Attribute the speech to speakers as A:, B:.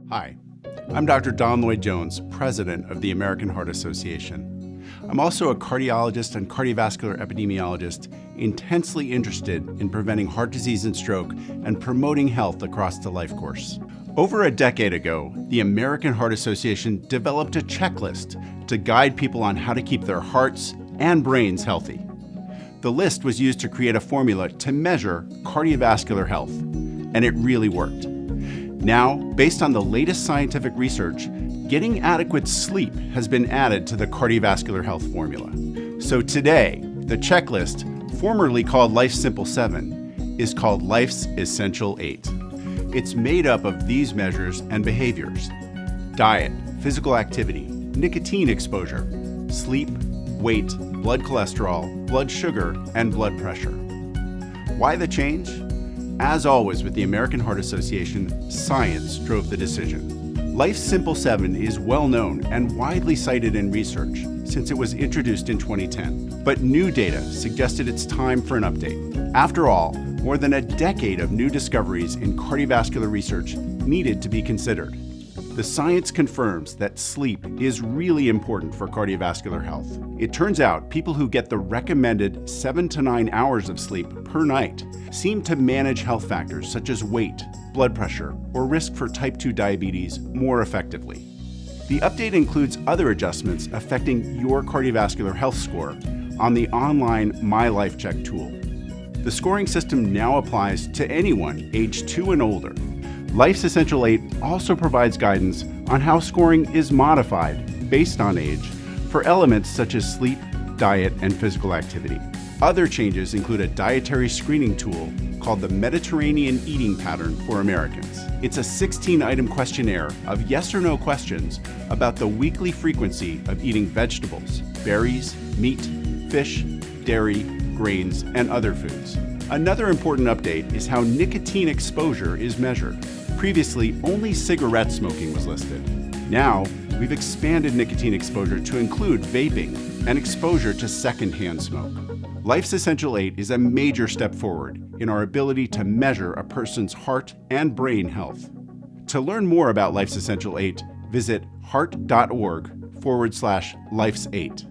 A: Hi, I'm Dr. Don Lloyd-Jones, president of the American Heart Association. I'm also a cardiologist and cardiovascular epidemiologist intensely interested in preventing heart disease and stroke and promoting health across the life course. Over a decade ago, the American Heart Association developed a checklist to guide people on how to keep their hearts and brains healthy. The list was used to create a formula to measure cardiovascular health, and it really worked. Now, based on the latest scientific research, getting adequate sleep has been added to the cardiovascular health formula. So today, the checklist, formerly called Life's Simple 7, is called Life's Essential 8. It's made up of these measures and behaviors: diet, physical activity, nicotine exposure, sleep, weight, blood cholesterol, blood sugar, and blood pressure. Why the change? As always with the American Heart Association, science drove the decision. Life's Simple 7 is well known and widely cited in research since it was introduced in 2010. But new data suggested it's time for an update. After all, more than a decade of new discoveries in cardiovascular research needed to be considered. The science confirms that sleep is really important for cardiovascular health. It turns out people who get the recommended 7 to 9 hours of sleep per night seem to manage health factors such as weight, blood pressure, or risk for type 2 diabetes more effectively. The update includes other adjustments affecting your cardiovascular health score on the online MyLifeCheck tool. The scoring system now applies to anyone aged 2 and older. Life's Essential 8 also provides guidance on how scoring is modified based on age for elements such as sleep, diet, and physical activity. Other changes include a dietary screening tool called the Mediterranean Eating Pattern for Americans. It's a 16-item questionnaire of yes or no questions about the weekly frequency of eating vegetables, berries, meat, fish, dairy, grains, and other foods. Another important update is how nicotine exposure is measured. Previously, only cigarette smoking was listed. Now, we've expanded nicotine exposure to include vaping and exposure to secondhand smoke. Life's Essential 8 is a major step forward in our ability to measure a person's heart and brain health. To learn more about Life's Essential 8, visit heart.org/Life's 8.